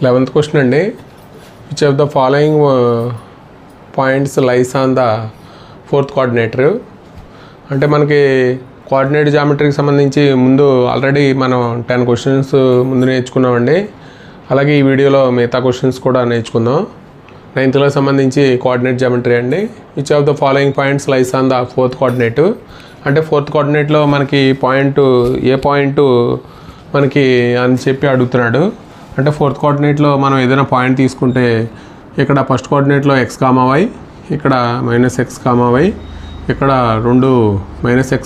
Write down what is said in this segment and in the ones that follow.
11th question అండి. Which of the following points lies on the fourth coordinator. అంటే మనకి coordinate జామెట్రీకి సంబంధించి ముందు ఆల్రెడీ మనం 10 క్వశ్చన్స్ ముందు నేర్చుకున్నామండి. అలాగే ఈ వీడియోలో మిగతా క్వశ్చన్స్ కూడా నేర్చుకుందాం. 9th సంబంధించి కోఆర్డినేట్ జామెట్రీ అండి. Which of the following points lies on the fourth coordinate. అంటే ఫోర్త్ కోఆర్డినేట్లో మనకి ఏ పాయింట్ మనకి అని చెప్పి అడుగుతున్నాడు. అంటే ఫోర్త్ కోఆర్డినేట్లో మనం ఏదైనా పాయింట్ తీసుకుంటే ఇక్కడ ఫస్ట్ కోఆర్డినేట్లో x, y, ఇక్కడ -x, y, ఇక్కడ 2 -x,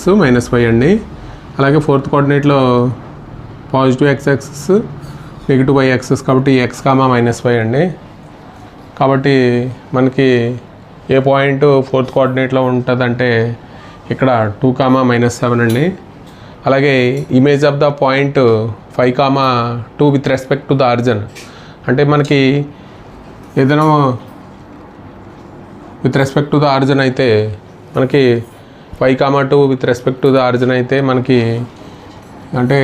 -y అండి. అలాగే ఫోర్త్ కోఆర్డినేట్లో positive x axis, negative y axis కాబట్టి x, -y అండి. కాబట్టి మనకి ఏ పాయింట్ ఫోర్త్ కోఆర్డినేట్లో ఉంటుందంటే ఇక్కడ 2, -7 అండి. అలాగే image of the point 5, 2 with respect to the origin. అంటే మనకి ఏదైనా with respect to the origin అయితే మనకి 5, 2 with respect to the origin అయితే మనకి అంటే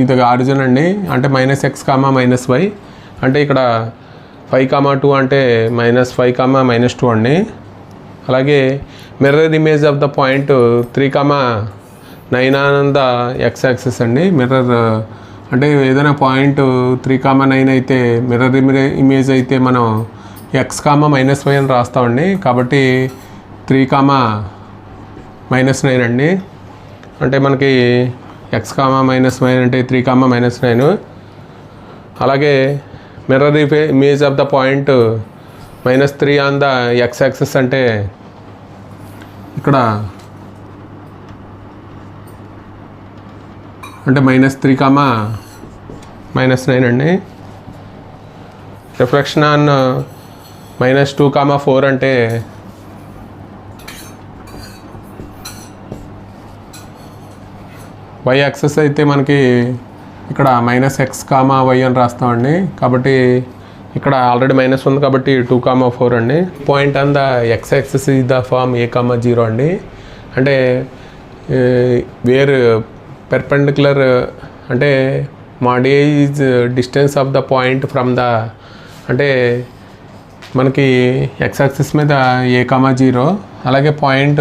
ఇది ఆరిజిన్ అండి. అంటే -x, -y అంటే ఇక్కడ 5, 2 అంటే -5, -2 అండి. అలాగే mirror image of the point 3, 9 on the x axis అండి. మిర్రర్ అంటే ఏదైనా పాయింట్ 3, 9 అయితే మిర్రర్ ఇమేజ్ అయితే మనం x, -y అని రాస్తామండి. కాబట్టి 3, -9 అండి. అంటే మనకి x, -y అంటే 3, -9. అలాగే mirror image of the point -3 on the x axis అంటే ఇక్కడ అంటే -3, -9 అండి. రిఫ్లెక్షన్ ఆన్ -2, 4 అంటే y యాక్సిస్ అయితే మనకి ఇక్కడ -x, y అని రాస్తామండి. కాబట్టి ఇక్కడ ఆల్రెడీ మైనస్ ఉంది కాబట్టి 2, 4 అండి. Point on the x axis is the form a, 0 అండి. అంటే వేర్ పెర్పెండిక్యులర్ అంటే mod a is distance of the point from the అంటే మనకి x యాక్సిస్ మీద a, 0. అలాగే పాయింట్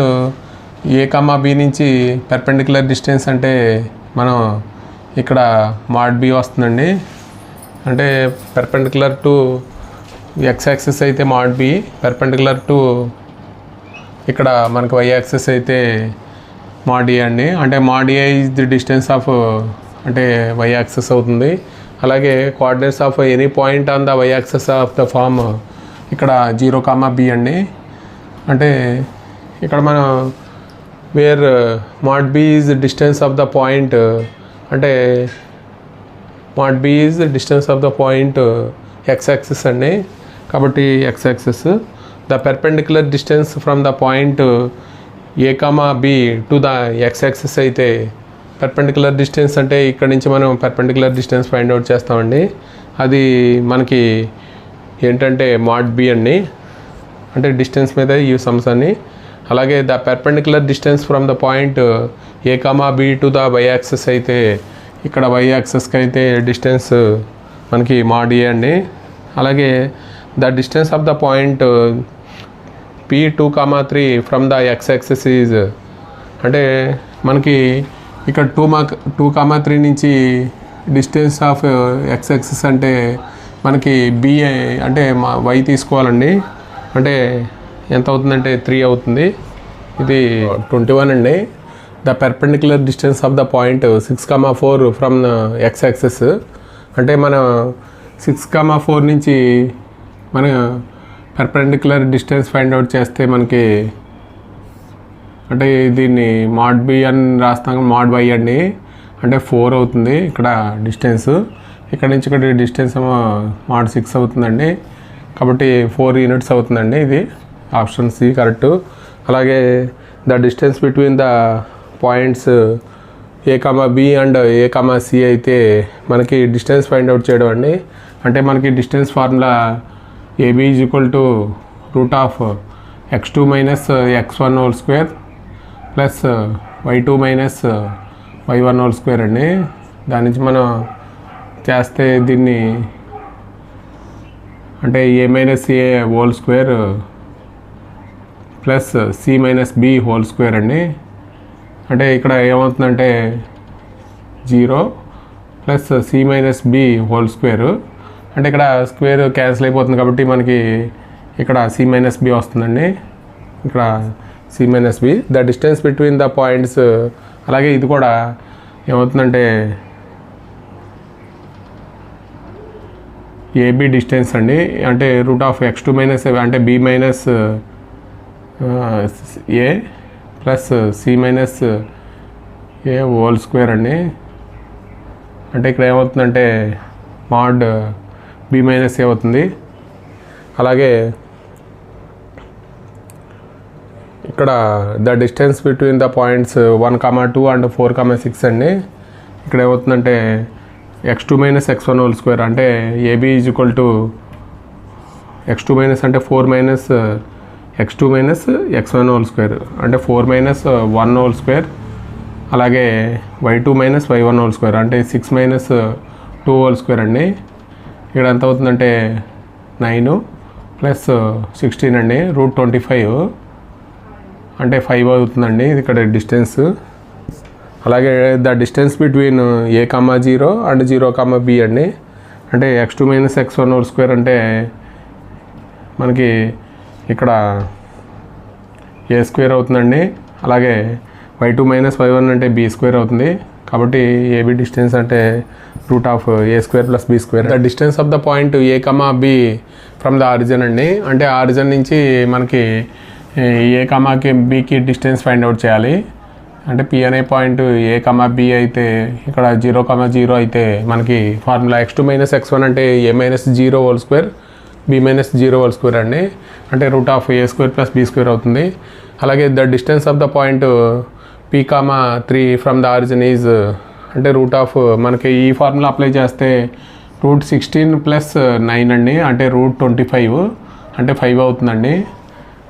a, b నుంచి పెర్పెండిక్యులర్ డిస్టెన్స్ అంటే మనం ఇక్కడ mod b వస్తుందండి. అంటే పెర్పెండిక్యులర్ టు x యాక్సిస్ అయితే mod b, పెర్పెండిక్యులర్ టు ఇక్కడ మనకు y యాక్సిస్ అయితే mod a అండి. అంటే mod a is the distance of అంటే y యాక్సిస్ అవుతుంది. అలాగే coordinates of any point on the y axis of the form ఇక్కడ 0, b అండి. అంటే ఇక్కడ మనం where mod b is distance of the point అంటే mod b is distance of the point x axis అండి. కాబట్టి x axis the perpendicular distance from the point a, b to the x axis అయితే perpendicular distance అంటే ఇక్కడ నుంచి మనం perpendicular distance find out చేస్తామండి. అది మనకి ఏంటంటే mod b అండి. అంటే డిస్టెన్స్ మీద ఈ సమ్స్ అన్ని. అలాగే the perpendicular distance from the point a, b to the y axis అయితే ఇక్కడ y యాక్సిస్కి అయితే డిస్టెన్స్ మనకి mod a అండి. అలాగే the distance of the point p, 2, 3 from the x axis is అంటే మనకి ఇక్కడ 2, 3 నుంచి డిస్టెన్స్ ఆఫ్ x యాక్సిస్ అంటే మనకి b అంటే y తీసుకోవాలండి. అంటే ఎంత అవుతుందంటే 3 అవుతుంది. ఇది 21 అండి. The perpendicular distance of the point 6, 4 from x axis అంటే మనం 6, 4 నుంచి మన పెర్పెండిక్యులర్ డిస్టెన్స్ ఫైండ్ అవుట్ చేస్తే మనకి అంటే దీన్ని mod b అని రాస్తాం, mod y అండి. అంటే 4 అవుతుంది ఇక్కడ డిస్టెన్స్. ఇక్కడ నుంచి ఇక్కడ డిస్టెన్స్ ఏమో mod 6 అవుతుందండి. కాబట్టి 4 యూనిట్స్ అవుతుందండి. ఇది ఆప్షన్ సి కరెక్ట్. అలాగే the distance between the points a, b and a, c అయితే మనకి డిస్టెన్స్ ఫైండ్ అవుట్ చేయడం అండి. అంటే మనకి distance formula ab is equal to √x2 - x1 whole square plus y2 - y1 whole square అండి. దాని నుంచి మనం చేస్తే దీన్ని అంటే a minus a whole square plus c minus b whole square అండి. అంటే ఇక్కడ ఏమవుతుందంటే 0 plus c minus b whole square. అంటే ఇక్కడ స్క్వేర్ క్యాన్సిల్ అయిపోతుంది కాబట్టి మనకి ఇక్కడ సి మైనస్ బి వస్తుందండి. ఇక్కడ c minus b the distance between the points. అలాగే ఇది కూడా ఏమవుతుందంటే ఏబి డిస్టెన్స్ అండి. అంటే రూట్ ఆఫ్ x2 మైనస్ అంటే b minus a plus c minus a whole square అండి. అంటే ఇక్కడ ఏమవుతుందంటే మాడ్ బి మైనస్ ఏ అవుతుంది. అలాగే ఇక్కడ the distance between the points 1, 2 and 4, 6 అండి. ఇక్కడ ఏమవుతుందంటే x2 minus x1 whole square. అంటే AB is equal to x2 minus అంటే 4 minus x2 minus x1 whole square. అంటే 4 మైనస్ 1 హోల్ స్క్వేర్. అలాగే y2 minus y1 whole square. అంటే 6 minus 2 whole square అండి. ఇక్కడ ఎంత అవుతుందంటే 9 ప్లస్ 16 అండి. రూట్ 25 అంటే 5 అవుతుందండి ఇది ఇక్కడ డిస్టెన్స్. అలాగే the distance between a,0 and 0,b అండి. అంటే x2 minus x1 whole square అంటే మనకి ఇక్కడ ఏ స్క్వేర్ అవుతుందండి. అలాగే y2 మైనస్ y1 అంటే b స్క్వేర్ అవుతుంది. కాబట్టి ఏబి డిస్టెన్స్ అంటే root of a square plus b square. The distance of the point a,b from the origin అండి. అంటే ఆరిజిన్ నుంచి మనకి a,కి bకి డిస్టెన్స్ ఫైండ్ అవుట్ చేయాలి. అంటే p అనే పాయింట్ a,b అయితే ఇక్కడ 0,0 అయితే మనకి ఫార్ములా x2 మైనస్ x1 అంటే a minus 0 whole square b minus 0 whole square అండి. అంటే root of a square plus b square అవుతుంది. అలాగే the distance of the point p,3 from the origin is అంటే రూట్ ఆఫ్ మనకి ఈ formula apply చేస్తే root 16 plus 9 అండి. అంటే రూట్ 25 అంటే 5 అవుతుందండి.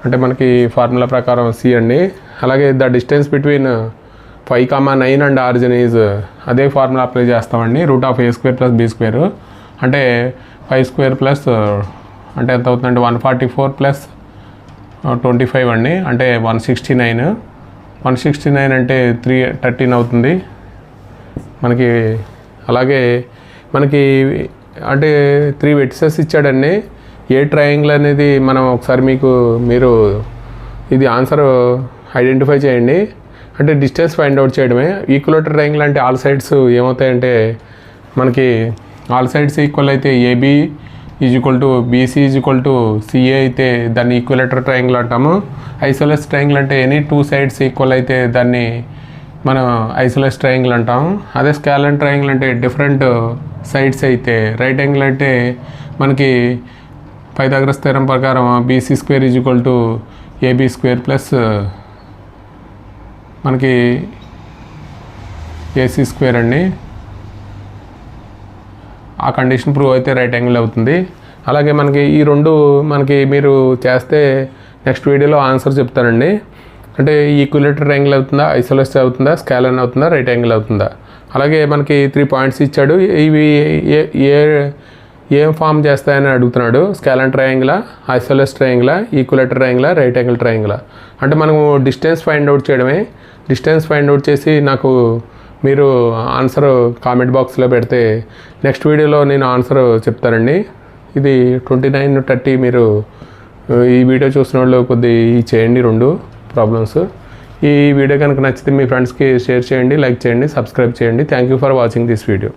అంటే మనకి ఫార్ములా ప్రకారం సి అండి. అలాగే the distance between 5,9 and origin is అదే ఫార్ములా అప్లై చేస్తామండి. Root of a square plus b square. అంటే 5 స్క్వేర్ ప్లస్ అంటే ఎంత అవుతుందంటే 144 ప్లస్ 25 అండి. అంటే 169 అంటే 13 అవుతుంది మనకి. అలాగే మనకి అంటే 3 వెర్టిసెస్ ఇచ్చాడండి. ఏ ట్రయాంగిల్ అనేది మనం ఒకసారి మీరు ఇది ఆన్సర్ ఐడెంటిఫై చేయండి. అంటే డిస్టెన్స్ ఫైండ్ అవుట్ చేయడమే. ఈక్వలేటర్ ట్రయాంగిల్ అంటే ఆల్ సైడ్స్ ఏమవుతాయంటే మనకి ఆల్ సైడ్స్ ఈక్వల్ అయితే AB is equal to BC is equal to CA అయితే దాన్ని ఈక్వలేటర్ ట్రయాంగిల్ అంటాము. ఐసోలేస్ ట్రయాంగిల్ అంటే ఎనీ 2 సైడ్స్ ఈక్వల్ అయితే దాన్ని మనం ఐసోలేస్ ట్రయాంగిల్ అంటాము. అదే స్కాలర్ ట్రయాంగిల్ అంటే డిఫరెంట్ సైడ్స్ అయితే, రైట్ యాంగిల్ అంటే మనకి పైథాగరస్ థీరం ప్రకారం BC square is equal to AB square plus మనకి ఏసీ స్క్వేర్ అండి. ఆ కండిషన్ ప్రూవ్ అయితే రైట్ యాంగిల్ అవుతుంది. అలాగే మనకి ఈ రెండు మనకి మీరు చేస్తే నెక్స్ట్ వీడియోలో ఆన్సర్ చెప్తానండి. అంటే ఈక్వలేటర్ యాంగిల్ అవుతుందా, ఐసోలేస్ అవుతుందా, స్కాలర్ అవుతుందా, రైట్ యాంగిల్ అవుతుందా. అలాగే మనకి 3 పాయింట్స్ ఇచ్చాడు. ఇవి ఏం ఫామ్ చేస్తాయని అడుగుతున్నాడు. స్కాలర్ ట్రయాంగిలా, ఐసోలేస్ ట్రయాంగిలా, ఈక్వలేటర్ ట్రయాంగిలా, రైట్ యాంగిల్ ట్రయాంగిలా. అంటే మనము డిస్టెన్స్ ఫైండ్ అవుట్ చేయడమే. డిస్టెన్స్ ఫైండ్ అవుట్ చేసి నాకు మీరు ఆన్సర్ కామెంట్ బాక్స్లో పెడితే నెక్స్ట్ వీడియోలో నేను ఆన్సర్ చెప్తానండి. ఇది 29-30 మీరు ఈ వీడియో చూసిన వాళ్ళు కొద్దిగా చేయండి 2 ప్రాబ్లమ్స్. ఈ వీడియో కనుక నచ్చితే మీ ఫ్రెండ్స్కి షేర్ చేయండి, లైక్ చేయండి, సబ్స్క్రైబ్ చేయండి. Thank you for watching this video.